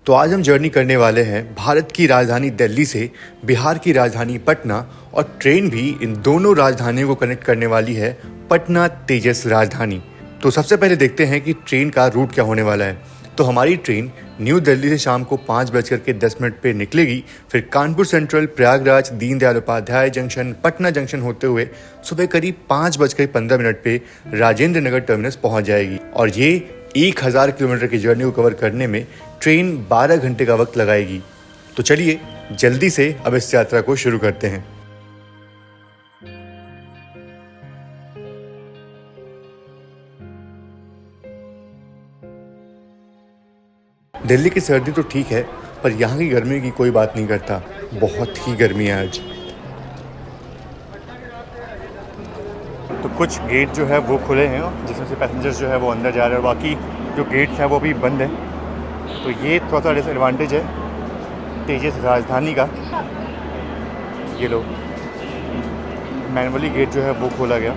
तो आज हम जर्नी करने वाले हैं भारत की राजधानी दिल्ली से बिहार की राजधानी पटना, और ट्रेन भी इन दोनों राजधानियों को कनेक्ट करने वाली है, पटना तेजस राजधानी। तो सबसे पहले देखते हैं कि ट्रेन का रूट क्या होने वाला है। तो हमारी ट्रेन न्यू दिल्ली से शाम को 5:10 पे निकलेगी, फिर Kanpur central, Prayagraj, Deendayal Upadhyay junction, Patna junction होते हुए सुबह करीब 5:15 पे राजेंद्र नगर टर्मिनस पहुंच जाएगी। और ये 1000 किलोमीटर की जर्नी को कवर करने में ट्रेन 12 घंटे का वक्त लगाएगी। तो चलिए जल्दी से अब इस यात्रा को शुरू करते हैं। दिल्ली की सर्दी तो ठीक है, पर यहाँ की गर्मी की कोई बात नहीं करता। बहुत ही गर्मी है आज। तो कुछ गेट जो है वो खुले हैं, जिसमें से पैसेंजर्स जो है वो अंदर जा रहे हैं, और बाकी जो गेट्स हैं वो भी बंद है। तो ये थोड़ा सा डिसएडवांटेज है तेजस राजधानी का। ये लो, मैनुअली गेट जो है वो खोला गया।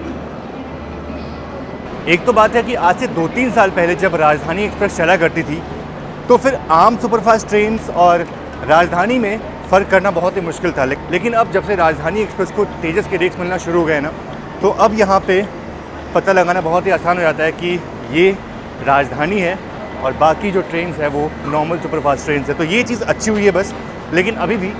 एक तो बात है कि आज से 2-3 साल पहले जब राजधानी एक्सप्रेस चला करती थी, तो फिर आम सुपरफास्ट ट्रेन्स और राजधानी में फ़र्क करना बहुत ही मुश्किल था। लेकिन अब जब से राजधानी एक्सप्रेस को तेजस के रेट्स मिलना शुरू हो गए ना, तो अब यहाँ पे पता लगाना बहुत ही आसान हो जाता है कि ये राजधानी है और बाकी जो ट्रेन्स है वो नॉर्मल सुपरफास्ट ट्रेन्स है। तो ये चीज़ अच्छी हुई है बस। लेकिन अभी भी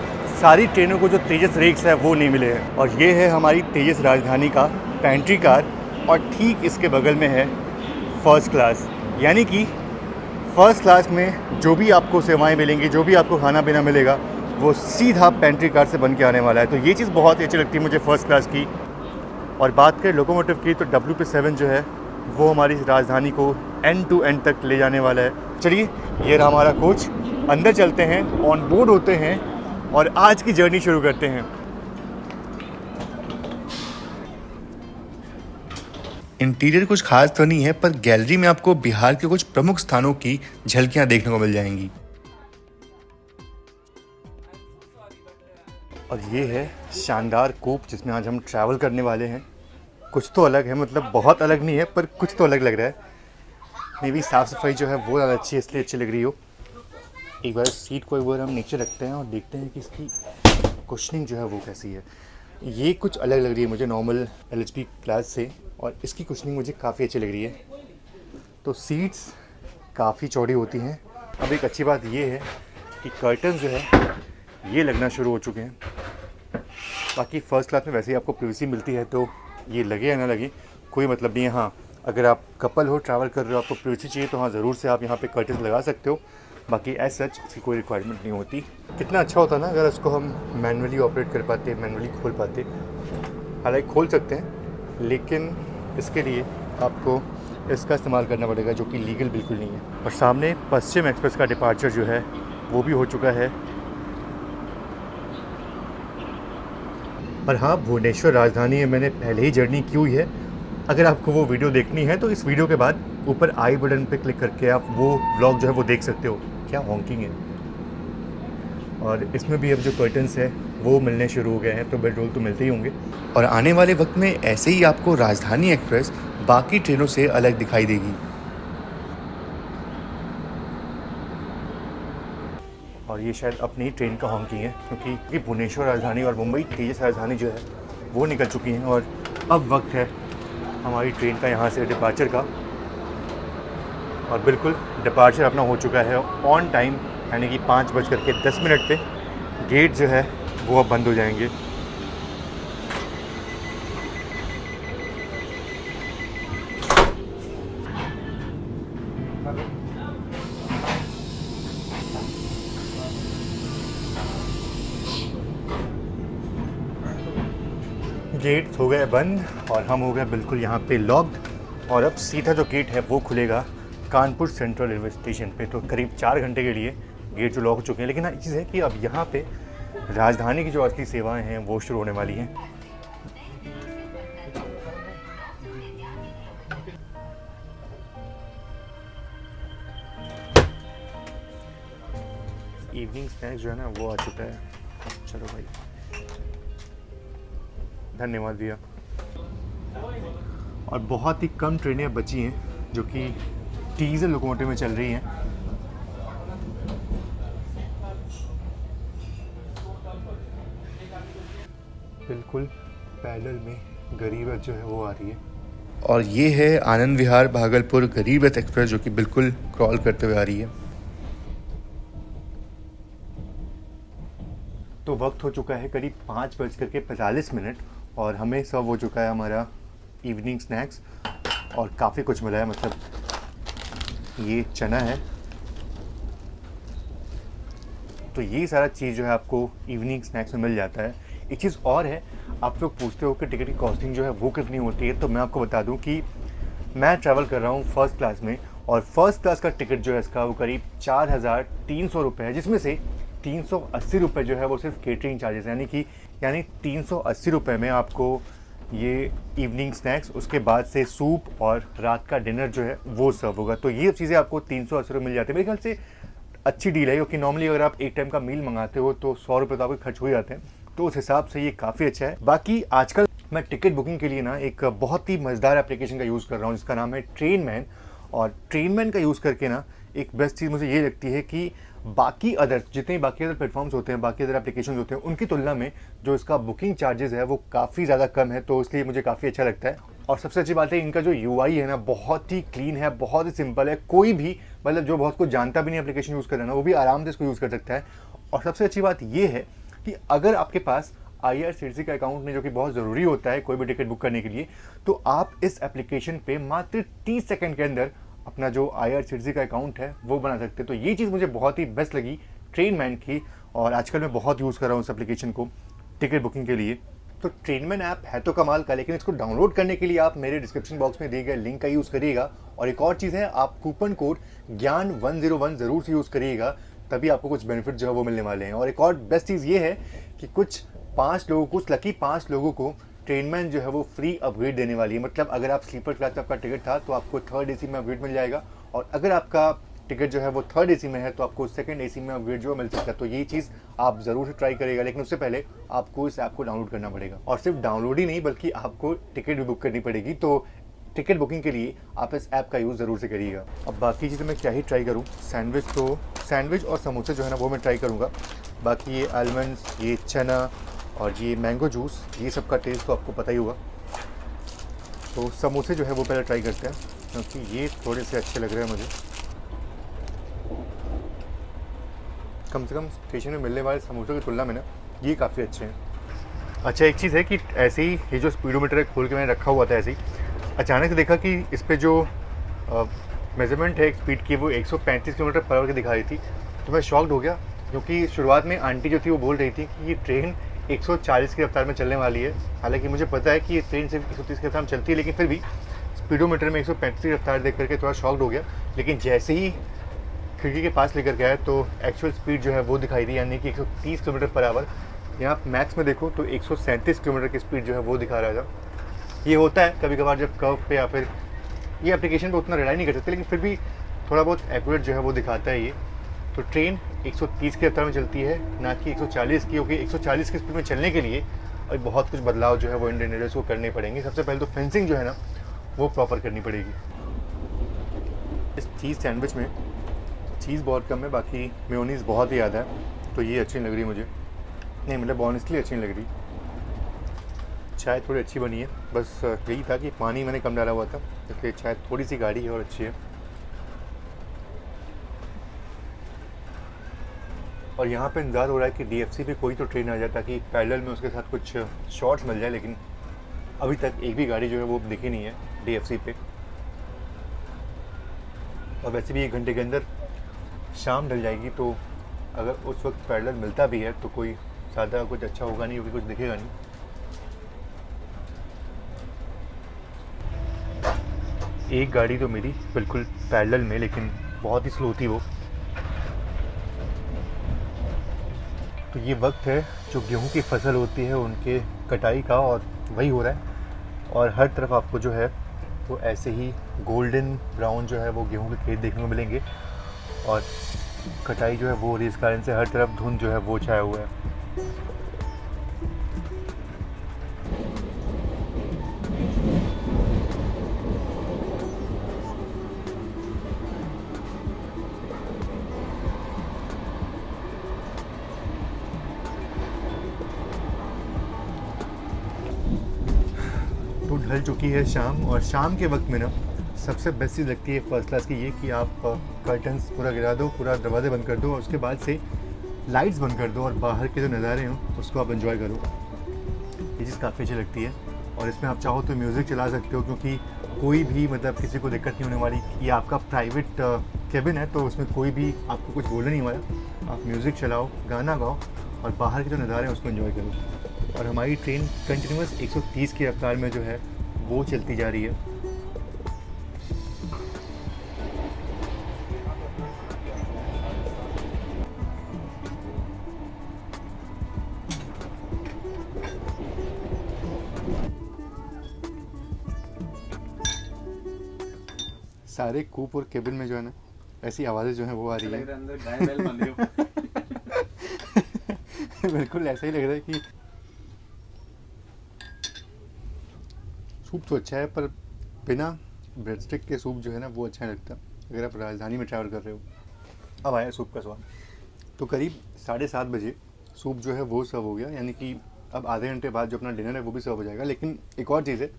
सारी ट्रेनों को जो तेजस रेट्स है वो नहीं मिले हैं। और ये है हमारी तेजस राजधानी का पेंट्री कार, और ठीक इसके बगल में है फर्स्ट क्लास। यानी कि फ़र्स्ट क्लास में जो भी आपको सेवाएं मिलेंगी, जो भी आपको खाना पीना मिलेगा, वो सीधा पेंट्री कार से बन के आने वाला है। तो ये चीज़ बहुत ही अच्छी लगती है मुझे फ़र्स्ट क्लास की। और बात करें लोकोमोटिव की, तो WP7 जो है वो हमारी राजधानी को एंड टू एंड तक ले जाने वाला है। चलिए, ये रहा हमारा कोच। अंदर चलते हैं, ऑन बोर्ड होते हैं और आज की जर्नी शुरू करते हैं। इंटीरियर कुछ खास तो नहीं है, पर गैलरी में आपको बिहार के कुछ प्रमुख स्थानों की झलकियां देखने को मिल जाएंगी। और ये है शानदार कूप जिसमें आज हम ट्रैवल करने वाले हैं। कुछ तो अलग है, मतलब बहुत अलग नहीं है, पर कुछ तो अलग लग रहा है। मे भी साफ़ सफाई जो है वो ज़्यादा अच्छी है, इसलिए अच्छी लग रही हो। एक बार सीट को एक बार हम नीचे रखते हैं और देखते हैं कि इसकी कुशनिंग जो है वो कैसी है। ये कुछ अलग लग रही है मुझे नॉर्मल LHB क्लास से, और इसकी कुशनिंग मुझे काफ़ी अच्छी लग रही है। तो सीट्स काफ़ी चौड़ी होती हैं। अब एक अच्छी बात ये है कि कर्टन जो है ये लगना शुरू हो चुके हैं। बाकी फ़र्स्ट क्लास में वैसे ही आपको प्राइवेसी मिलती है, तो ये लगे या ना लगे कोई मतलब नहीं है। हाँ, अगर आप कपल हो, ट्रैवल कर रहे हो, आपको प्राइवेसी चाहिए, तो हाँ ज़रूर से आप यहाँ पे कर्टन लगा सकते हो। बाकी एज सच इसकी कोई रिक्वायरमेंट नहीं होती। कितना अच्छा होता ना अगर इसको हम मैनुअली ऑपरेट कर पाते, मैनुअली खोल पाते। हालांकि खोल सकते हैं, लेकिन इसके लिए आपको इसका इस्तेमाल करना पड़ेगा, जो कि लीगल बिल्कुल नहीं है। और सामने पश्चिम एक्सप्रेस का डिपार्चर जो है वो भी हो चुका है। और हाँ, भुवनेश्वर राजधानी में मैंने पहले ही जर्नी की हुई है। अगर आपको वो वीडियो देखनी है तो इस वीडियो के बाद ऊपर आई बटन पे क्लिक करके आप वो व्लॉग जो है वो देख सकते हो। क्या हॉकिंग है। और इसमें भी अब जो कर्टन्स है वो मिलने शुरू हो गए हैं, तो बेड रोल तो मिलते ही होंगे। और आने वाले वक्त में ऐसे ही आपको राजधानी एक्सप्रेस बाकी ट्रेनों से अलग दिखाई देगी। और ये शायद अपनी ट्रेन का हॉकिंग है, क्योंकि भुवनेश्वर राजधानी और मुंबई तेजस राजधानी जो है वो निकल चुकी हैं, और अब वक्त है हमारी ट्रेन का यहाँ से डिपार्चर का। और बिल्कुल डिपार्चर अपना हो चुका है ऑन टाइम, यानी कि 5:10 पे गेट जो है वो अब बंद हो जाएंगे। गेट हो गए बंद और हम हो गए बिल्कुल यहाँ पे लॉक्ड। और अब सीधा जो गेट है वो खुलेगा कानपुर सेंट्रल रेलवे स्टेशन पे। तो करीब 4 घंटे के लिए गेट जो लॉक हो चुके हैं। लेकिन एक चीज़ है कि अब यहाँ पे राजधानी की जो असली सेवाएं हैं वो शुरू होने वाली हैं। इवनिंग स्नैक्स जो है ना वो आ चुका है। चलो भाई, धन्यवाद भैया। और बहुत ही कम ट्रेनें बची हैं जो कि डीजल लोकोमोटिव में चल रही हैं। बिल्कुल पैदल में गरीब रथ जो है वो आ रही है। और ये है आनंद विहार भागलपुर गरीब रथ एक्सप्रेस जो कि बिल्कुल क्रॉल करते हुए आ रही है। तो वक्त हो चुका है करीब 5:45 और हमें सर्व हो चुका है हमारा इवनिंग स्नैक्स और काफ़ी कुछ मिला है। मतलब ये चना है, तो ये सारा चीज़ जो है आपको इवनिंग स्नैक्स में मिल जाता है। एक चीज़ और है, आप लोग पूछते हो कि टिकट की कॉस्टिंग जो है वो कितनी होती है, तो मैं आपको बता दूं कि मैं ट्रैवल कर रहा हूँ फर्स्ट क्लास में और फर्स्ट क्लास का टिकट जो है इसका वो करीब 4,300 रुपये है, जिसमें से 380 रुपये जो है वो सिर्फ केटरिंग चार्जेस, यानी 380 रुपये में आपको ये इवनिंग स्नैक्स, उसके बाद से सूप और रात का डिनर जो है वो सर्व होगा। तो ये चीज़ें आपको 380 रुपये मिल जाती है। मेरे ख्याल से अच्छी डील है, क्योंकि नॉर्मली अगर आप एक टाइम का मील मंगाते हो तो 100 रुपये तो आपके खर्च हो जाते हैं, तो उस हिसाब से ये काफ़ी अच्छा है। बाकी आजकल मैं टिकट बुकिंग के लिए ना एक बहुत ही मज़ेदार एप्लीकेशन का यूज़ कर रहा हूँ जिसका नाम है ट्रेनमैन। और ट्रेनमैन का यूज़ करके ना एक बेस्ट चीज़ मुझे ये लगती है कि जितने बाकी अदर प्लेटफॉर्म्स होते हैं, बाकी अदर एप्लीकेशन होते हैं, उनकी तुलना में जो इसका बुकिंग चार्जेस है वो काफ़ी ज़्यादा कम है, तो इसलिए मुझे काफ़ी अच्छा लगता है। और सबसे अच्छी बात है इनका जो यूआई है ना बहुत ही क्लीन है, बहुत ही सिंपल है। कोई भी मतलब जो बहुत कुछ जानता भी नहीं एप्लीकेशन यूज़ कर रहा है ना, वो भी आराम से इसको यूज़ कर सकता है। और सबसे अच्छी बात ये है कि अगर आपके पास IRCTC का अकाउंट नहीं, जो कि बहुत ज़रूरी होता है कोई भी टिकट बुक करने के लिए, तो आप इस एप्लीकेशन पे मात्र 30 सेकंड के अंदर अपना जो IRCTC का अकाउंट है वो बना सकते हैं। तो ये चीज़ मुझे बहुत ही बेस्ट लगी ट्रेनमैन की, और आजकल मैं बहुत यूज़ कर रहा हूँ इस एप्लीकेशन को टिकट बुकिंग के लिए। तो ट्रेनमैन ऐप है तो कमाल का, लेकिन इसको डाउनलोड करने के लिए आप मेरे डिस्क्रिप्शन बॉक्स में दिए गए लिंक का यूज़ करिएगा। और एक और चीज़ है, आप कूपन कोड ज्ञान101 ज़रूर से यूज़ करिएगा, तभी आपको कुछ बेनिफिट जो है वो मिलने वाले हैं। और एक और बेस्ट चीज़ ये है कि कुछ लकी 5 लोगों को ट्रेनमैन जो है वो फ्री अपग्रेड देने वाली है। मतलब अगर आप स्लीपर क्लास में आपका टिकट था तो आपको 3rd AC में अपग्रेड मिल जाएगा, और अगर आपका टिकट जो है वो 3rd AC में है तो आपको 2nd AC में अपग्रेड जो मिल सकता है। तो ये चीज़ आप ज़रूर से ट्राई करिएगा, लेकिन उससे पहले आपको इस ऐप को डाउनलोड करना पड़ेगा। और सिर्फ डाउनलोड ही नहीं बल्कि आपको टिकट भी बुक करनी पड़ेगी। तो टिकट बुकिंग के लिए आप इस ऐप का यूज़ ज़रूर से करिएगा। अब बाकी चीज़ें मैं क्या ही ट्राई करूँ, सैंडविच और समोसे जो है ना वो मैं ट्राई करूँगा। बाकी ये आलमंड्स, ये चना और ये मैंगो जूस, ये सब का टेस्ट तो आपको पता ही होगा। तो समोसे जो है वो पहले ट्राई करते हैं, क्योंकि ये थोड़े से अच्छे लग रहे हैं मुझे। कम से कम स्टेशन में मिलने वाले समोसों की तुलना में ना ये काफ़ी अच्छे हैं। अच्छा, एक चीज़ है कि ऐसे ही ये जो स्पीडोमीटर है खोल के मैंने रखा हुआ था, ऐसे ही अचानक से देखा कि इस पर जो मेजरमेंट है स्पीड की वो 135 किलोमीटर पर आवर की दिखा रही थी। तो मैं शॉक्ड हो गया, क्योंकि शुरुआत में आंटी जो थी वो बोल रही थी कि ये ट्रेन 140 की रफ्तार में चलने वाली है। हालांकि मुझे पता है कि ये ट्रेन सिर्फ 130 की रफ्तार में चलती है, लेकिन फिर भी स्पीडोमीटर में 135 की रफ्तार देख करके थोड़ा शॉक्ड हो गया। लेकिन जैसे ही खिड़की के पास लेकर गया तो एक्चुअल स्पीड जो है वो दिखाई दी, यानी कि 130 किलोमीटर पर आवर। यहाँ मैक्स में देखो तो 137 किलोमीटर की स्पीड जो है वो दिखा रहा था। ये होता है कभी कभार जब कर्व पे या फिर ये एप्लीकेशन पे उतना रिलाई नहीं कर सकते, लेकिन फिर भी थोड़ा बहुत एक्यूरेट जो है वो दिखाता है ये। तो ट्रेन 130 की रफ्तार में चलती है, ना कि 140 की, क्योंकि 140 की स्पीड में चलने के लिए और बहुत कुछ बदलाव जो है वो इंडियन रेलवेज को करने पड़ेंगे। सबसे पहले तो फेंसिंग जो है ना वो प्रॉपर करनी पड़ेगी। इस चीज़ सैंडविच में चीज़ बहुत कम है, बाकी मेयोनीज़ बहुत ही ज़्यादा है, तो ये अच्छी नहीं लग रही मुझे। नहीं मतलब ऑनेस्टली अच्छी नहीं लग रही। चाय थोड़ी अच्छी बनी है, बस यही था कि पानी मैंने कम डाला हुआ था, इसलिए चाय थोड़ी सी गाढ़ी है और अच्छी है। और यहाँ पे इंतज़ार हो रहा है कि DFC पे कोई तो ट्रेन आ जाए ताकि पैरेलल में उसके साथ कुछ शॉर्ट्स मिल जाए, लेकिन अभी तक एक भी गाड़ी जो है वो दिखी नहीं है DFC पे। और वैसे भी 1 घंटे के अंदर शाम ढल जाएगी, तो अगर उस वक्त पैरेलल मिलता भी है तो कोई ज़्यादा कुछ अच्छा होगा नहीं, क्योंकि कुछ दिखेगा नहीं। एक गाड़ी तो मेरी बिल्कुल पैरेलल में, लेकिन बहुत ही स्लो थी वो। तो ये वक्त है जो गेहूं की फसल होती है उनके कटाई का, और वही हो रहा है। और हर तरफ आपको जो है वो ऐसे ही गोल्डन ब्राउन जो है वो गेहूं के खेत देखने को मिलेंगे, और कटाई जो है वो हो रही है, इस कारण से हर तरफ धुंध जो है वो छाया हुआ है। ढल चुकी है शाम, और शाम के वक्त में ना सबसे बेस्ट चीज़ लगती है फर्स्ट क्लास की ये कि आप कर्टन्स पूरा गिरा दो, पूरा दरवाजे बंद कर दो, और उसके बाद से लाइट्स बंद कर दो और बाहर के जो नज़ारे हों उसको आप एंजॉय करो। ये चीज़ काफ़ी अच्छी लगती है। और इसमें आप चाहो तो म्यूज़िक चला सकते हो, क्योंकि कोई भी मतलब किसी को दिक्कत नहीं होने वाली। ये आपका प्राइवेट केबिन है, तो उसमें कोई भी आपको कुछ बोलने नहीं वाला। आप म्यूज़िक चलाओ, गाना गाओ और बाहर के जो नज़ारे हैं उसको एंजॉय करो। और हमारी ट्रेन कंटिन्यूस 130 की रफ्तार में जो है वो चलती जा रही है। सारे कूप और केबिन में जो है ना ऐसी आवाज़ें जो हैं वो आ रही है। अंदर गाय बैल बंधे हो। बिल्कुल ऐसा ही लग रहा है कि सूप तो अच्छा है, पर बिना ब्रेड स्टिक के सूप जो है ना वो अच्छा नहीं लगता अगर आप राजधानी में ट्रैवल कर रहे हो। अब आया सूप का स्वाद। तो करीब 7:30 बजे सूप जो है वो सर्व हो गया, यानी कि अब आधे घंटे बाद जो अपना डिनर है वो भी सर्व हो जाएगा। लेकिन एक और चीज़ है,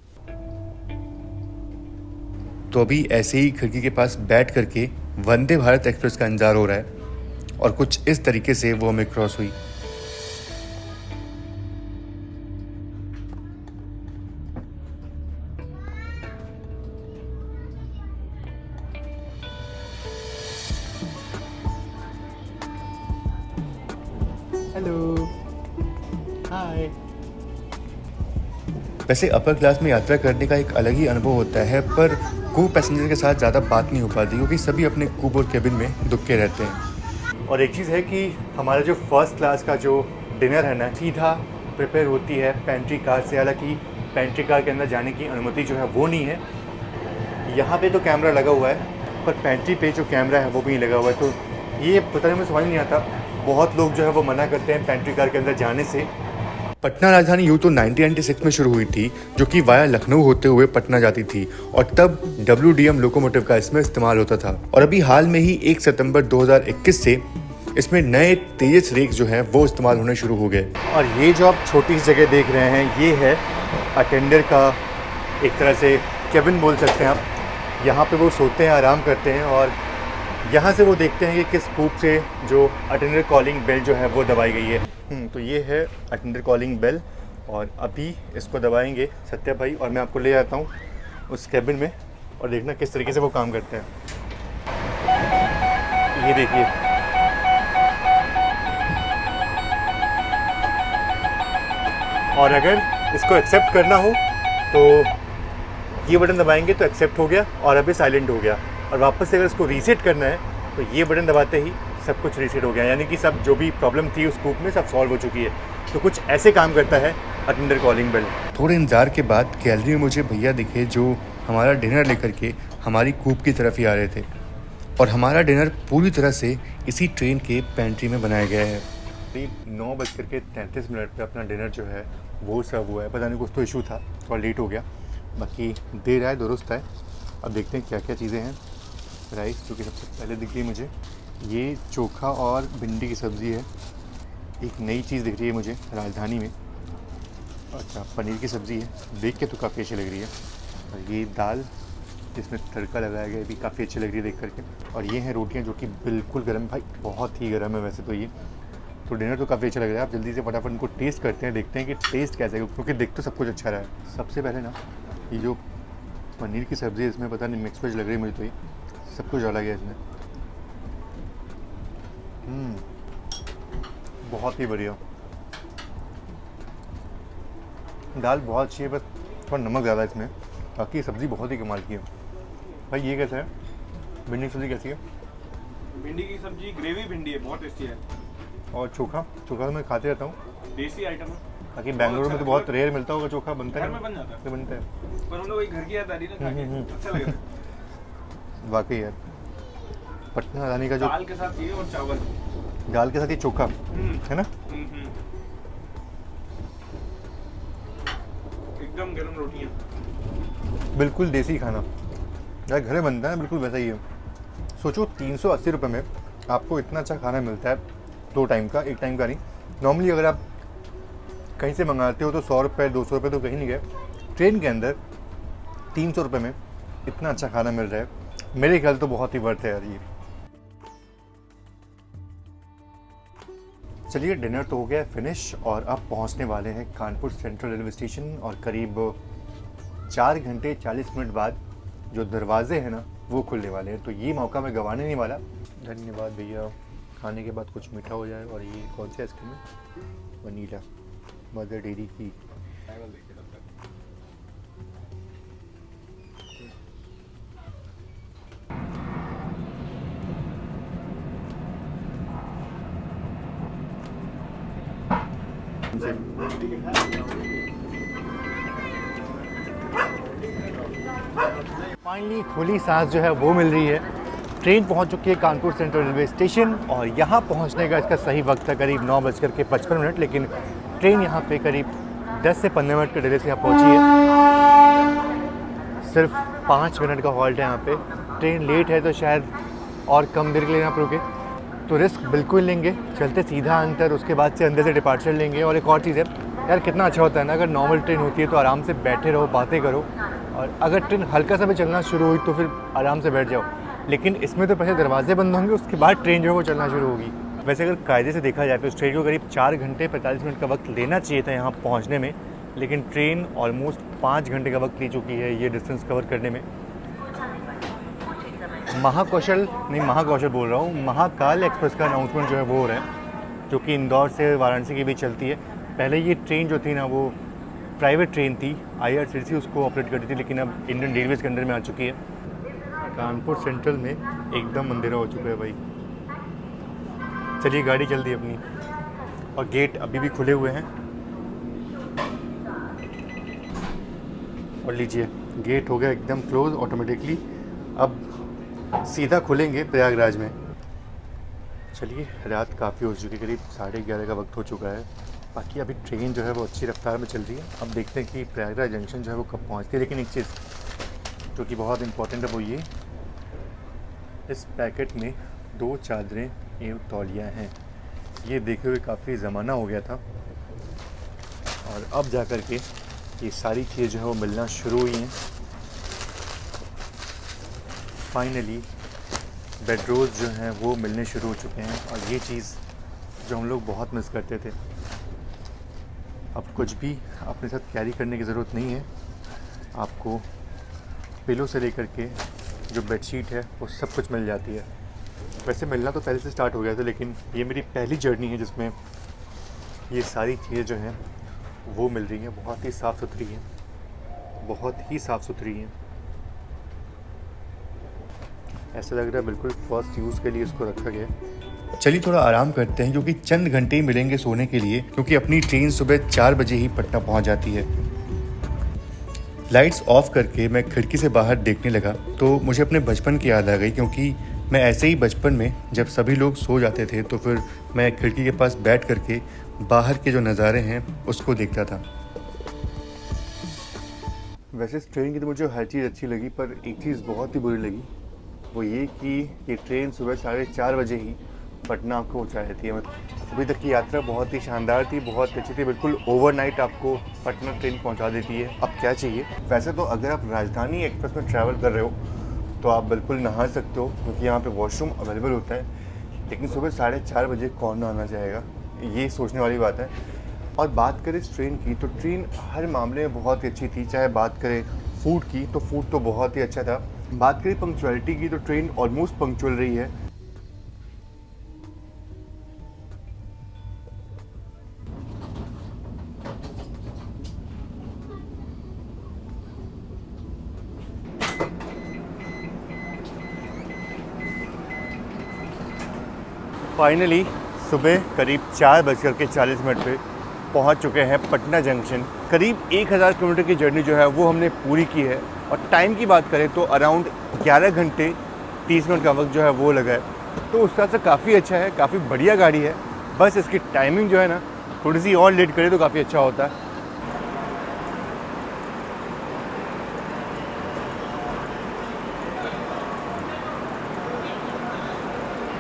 तो अभी ऐसे ही खिड़की के पास बैठ करके वंदे भारत एक्सप्रेस का इंतजार हो रहा है, और कुछ इस तरीके से वो हमें क्रॉस हुई। हेलो, हाय। वैसे अपर क्लास में यात्रा करने का एक अलग ही अनुभव होता है, पर कूप पैसेंजर के साथ ज़्यादा बात नहीं हो पाती क्योंकि सभी अपने कूप और केबिन में दुबके रहते हैं। और एक चीज़ है कि हमारा जो फर्स्ट क्लास का जो डिनर है ना सीधा प्रिपेयर होती है पेंट्री कार से। हालांकि पेंट्री कार के अंदर जाने की अनुमति जो है वो नहीं है। यहाँ पे तो कैमरा लगा हुआ है, पर पेंट्री पे जो कैमरा है वो भी नहीं लगा हुआ है। तो ये पता नहीं, मुझे समझ नहीं आता, बहुत लोग जो है वो मना करते हैं पेंट्री कार के अंदर जाने से। पटना राजधानी यूँ तो 1996 में शुरू हुई थी, जो कि वाया लखनऊ होते हुए पटना जाती थी, और तब WDM लोकोमोटिव का इसमें इस्तेमाल होता था। और अभी हाल में ही 1 सितंबर 2021 से इसमें नए तेजस रेक जो हैं वो इस्तेमाल होने शुरू हो गए। और ये जो आप छोटी सी जगह देख रहे हैं ये है अटेंडर का एक तरह से केबिन बोल सकते हैं आप। यहाँ पे वो सोते हैं, आराम करते हैं, और यहाँ से वो देखते हैं कि किस कूप से जो अटेंडर कॉलिंग बेल जो है वो दबाई गई है। तो ये है अटेंडर कॉलिंग बेल, और अभी इसको दबाएंगे सत्या भाई, और मैं आपको ले जाता हूँ उस केबिन में और देखना किस तरीके से वो काम करते हैं। ये देखिए, और अगर इसको एक्सेप्ट करना हो तो ये बटन दबाएंगे तो एक्सेप्ट हो गया, और अभी साइलेंट हो गया। और वापस से अगर इसको रीसेट करना है तो ये बटन दबाते ही सब कुछ रीसेट हो गया, यानी कि सब जो भी प्रॉब्लम थी उस कूप में सब सॉल्व हो चुकी है। तो कुछ ऐसे काम करता है अटेंडर कॉलिंग बेल। थोड़े इंतजार के बाद गैलरी में मुझे भैया दिखे जो हमारा डिनर लेकर के हमारी कूप की तरफ ही आ रहे थे, और हमारा डिनर पूरी तरह से इसी ट्रेन के पेंट्री में बनाया गया है। करीब 9:33 पर अपना डिनर जो है वो सर्व हुआ है। पता नहीं कुछ तो इशू था, थोड़ा लेट हो गया, बाकी देर आए दुरुस्त है। अब देखते हैं क्या क्या चीज़ें हैं। राइस जो कि सबसे पहले दिख रही है मुझे, ये चोखा और भिंडी की सब्ज़ी है। एक नई चीज़ दिख रही है मुझे राजधानी में, अच्छा पनीर की सब्ज़ी है, देख के तो काफ़ी अच्छी लग रही है। और ये दाल जिसमें तड़का लगाया गया भी काफ़ी अच्छी लग रही है देख करके। और ये हैं रोटियाँ जो कि बिल्कुल गर्म, भाई बहुत ही गर्म है वैसे तो ये। तो डिनर तो काफ़ी अच्छा लग रहा है। आप जल्दी से फटाफट इनको टेस्ट करते हैं, देखते हैं कि टेस्ट कैसा है, क्योंकि देख तो सब कुछ अच्छा रहा है। सबसे पहले ना ये जो पनीर की सब्ज़ी है इसमें पता नहीं मिक्स वेज लग रही है मुझे, तो ये सब कुछ अलग है इसमें। बहुत ही बढ़िया। दाल बहुत अच्छी है, बस थोड़ा नमक ज़्यादा है इसमें, बाकी सब्ज़ी बहुत ही कमाल की है। भाई ये कैसा है, भिंडी की सब्ज़ी कैसी है? भिंडी की सब्जी ग्रेवी भिंडी है, बहुत टेस्टी है। और चोखा, चोखा तो मैं खाते रहता हूँ, देसी आइटम है। बाकी बेंगलुरु में तो बहुत रेयर मिलता होगा चोखा, बनता है घर में बन जाता है, तो बनता है, पर हम लोग वही घर की याद आ रही है ना, खा के अच्छा लग रहा है। वाकई यार। पटना रानी का जो दाल के साथ ये और चावल, दाल के साथ ये चोखा है ना, एकदम गर्म रोटियां, बिल्कुल देसी खाना यार, घर में बनता है बिल्कुल वैसा ही है। सोचो 380 रुपये में आपको इतना अच्छा खाना मिलता है, 2 टाइम का, 1 टाइम का नहीं। नॉर्मली अगर आप कहीं से मंगाते हो तो 100 रुपये 200 रुपये तो कहीं नहीं गए। ट्रेन के अंदर 300 रुपये में इतना अच्छा खाना मिल रहा है, मेरे ख्याल तो बहुत ही वर्थ है यार ये। चलिए डिनर तो हो गया है फिनिश और अब पहुंचने वाले हैं कानपुर सेंट्रल रेलवे स्टेशन। और करीब 4 घंटे 40 मिनट बाद जो दरवाजे हैं ना वो खुलने वाले हैं, तो ये मौका मैं गंवाने नहीं वाला। धन्यवाद भैया। खाने के बाद कुछ मीठा हो जाए। और ये कौन सी आइसक्रीम है? वनीला, मदर डेयरी की। फाइनली खुली सांस जो है वो मिल रही है। ट्रेन पहुंच चुकी है कानपुर सेंट्रल रेलवे स्टेशन और यहाँ पहुंचने का इसका सही वक्त है करीब 9:55, लेकिन ट्रेन यहाँ पे करीब 10 से 15 मिनट के डिले से यहाँ पहुँची है। सिर्फ 5 मिनट का हॉल्ट है यहाँ पे। ट्रेन लेट है तो शायद और कम देर के लिए यहाँ पर रुके, तो रिस्क बिल्कुल लेंगे। चलते सीधा अंदर, उसके बाद से अंदर से डिपार्चर लेंगे। और एक और चीज़ है यार, कितना अच्छा होता है ना अगर नॉर्मल ट्रेन होती है तो आराम से बैठे रहो, बातें करो, और अगर ट्रेन हल्का सा भी चलना शुरू हुई तो फिर आराम से बैठ जाओ। लेकिन इसमें तो पहले दरवाजे बंद होंगे, उसके बाद ट्रेन जो है वो चलना शुरू होगी। वैसे अगर कायदे से देखा जाए तो इस ट्रेन को करीब 4 घंटे 45 मिनट का वक्त लेना चाहिए था यहाँ पहुँचने में, लेकिन ट्रेन ऑलमोस्ट 5 घंटे का वक्त ले चुकी है ये डिस्टेंस कवर करने में। महाकाल बोल रहा हूँ, महाकाल एक्सप्रेस का अनाउंसमेंट जो है वो हो रहा है, जो कि इंदौर से वाराणसी के बीच चलती है। पहले ये ट्रेन जो थी ना वो प्राइवेट ट्रेन थी, IRCTC उसको ऑपरेट करती थी, लेकिन अब इंडियन रेलवेज़ के अंडर में आ चुकी है। कानपुर सेंट्रल में एकदम अंधेरा हो चुका है भाई। चलिए गाड़ी चल दी अपनी, और गेट अभी भी खुले हुए हैं। और लीजिए गेट हो गया एकदम क्लोज ऑटोमेटिकली। अब सीधा खुलेंगे प्रयागराज में। चलिए रात काफ़ी हो चुकी है, करीब 11:30 का वक्त हो चुका है। बाकी अभी ट्रेन जो है वो अच्छी रफ्तार में चल रही है। अब देखते हैं कि प्रयागराज जंक्शन जो है वो कब पहुंचती है। लेकिन एक चीज़ जो कि बहुत इंपॉर्टेंट है वो ये, इस पैकेट में 2 चादरें एवं तौलियाँ हैं। ये देखे हुए काफ़ी ज़माना हो गया था, और अब जा कर के ये सारी चीज़ें जो है वो मिलना शुरू हुई हैं। फाइनली बेडरोल्स जो हैं वो मिलने शुरू हो चुके हैं, और ये चीज़ जो हम लोग बहुत मिस करते थे। अब कुछ भी अपने साथ कैरी करने की ज़रूरत नहीं है, आपको पिलो से लेकर के जो बेडशीट है वो सब कुछ मिल जाती है। वैसे मिलना तो पहले से स्टार्ट हो गया था, लेकिन ये मेरी पहली जर्नी है जिसमें ये सारी चीज़ें जो हैं वो मिल रही हैं। बहुत ही साफ़ सुथरी हैं, बहुत ही साफ़ सुथरी हैं। ऐसा लग रहा है बिल्कुल फर्स्ट यूज़ के लिए इसको रखा गया है। चलिए थोड़ा आराम करते हैं, क्योंकि चंद घंटे ही मिलेंगे सोने के लिए, क्योंकि अपनी ट्रेन सुबह 4 बजे ही पटना पहुंच जाती है। लाइट्स ऑफ करके मैं खिड़की से बाहर देखने लगा तो मुझे अपने बचपन की याद आ गई, क्योंकि मैं ऐसे ही बचपन में जब सभी लोग सो जाते थे तो फिर मैं खिड़की के पास बैठ करके बाहर के जो नज़ारे हैं उसको देखता था। वैसे इस ट्रेन की तो मुझे हर चीज़ अच्छी लगी, पर एक चीज़ बहुत ही बुरी लगी, वो ये कि ये ट्रेन सुबह 4:30 बजे ही पटना आपको पहुँचा देती है। मतलब अभी तक की यात्रा बहुत ही शानदार थी, बहुत अच्छी थी, बिल्कुल ओवरनाइट आपको पटना ट्रेन पहुँचा देती है। अब क्या चाहिए। वैसे तो अगर आप राजधानी एक्सप्रेस में ट्रैवल कर रहे हो तो आप बिल्कुल नहा सकते हो, क्योंकि यहाँ पे वॉशरूम अवेलेबल होता है, लेकिन सुबह 4:30 बजे कौन नहाना चाहेगा, ये सोचने वाली बात है। और बात करें इस ट्रेन की, तो ट्रेन हर मामले में बहुत ही अच्छी थी। चाहे बात करें फूड की, तो फूड तो बहुत ही अच्छा था। बात करें पंक्चुअलिटी की, तो ट्रेन ऑलमोस्ट पंक्चुअल रही है। फाइनली सुबह करीब 4:40 पे पहुंच चुके हैं पटना जंक्शन। करीब 1000 किलोमीटर की जर्नी जो है वो हमने पूरी की है, और टाइम की बात करें तो अराउंड 11 घंटे 30 मिनट का वक्त जो है वो लगा है। तो उस हिसाब से काफ़ी अच्छा है, काफ़ी बढ़िया गाड़ी है। बस इसकी टाइमिंग जो है ना थोड़ी सी और लेट करे तो काफ़ी अच्छा होता है।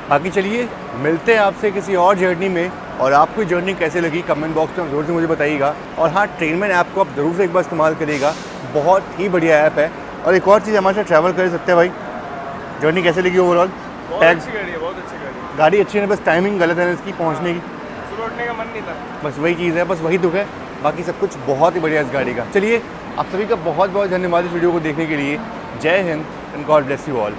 बाकी चलिए मिलते हैं आपसे किसी और जर्नी में, और आपको जर्नी कैसे लगी कमेंट बॉक्स में ज़रूर से मुझे बताइएगा। और हाँ, ट्रेनमैन ऐप को आप ज़रूर से एक बार इस्तेमाल करिएगा, बहुत ही बढ़िया ऐप है। और एक और चीज़, हमारे साथ ट्रैवल कर सकते हैं भाई। जर्नी कैसे लगी ओवरऑल? बहुत टैग अच्छी गाड़ी है, बहुत अच्छी गाड़ी है। गाड़ी अच्छी है, बस टाइमिंग गलत है इसकी पहुंचने की, सुबह उठने का मन नहीं था। बस वही चीज़ है, बस वही दुख है। बाकी सब कुछ बहुत ही बढ़िया है इस गाड़ी का। चलिए, आप सभी का बहुत बहुत धन्यवाद इस वीडियो को देखने के लिए। जय Hind and God bless you all.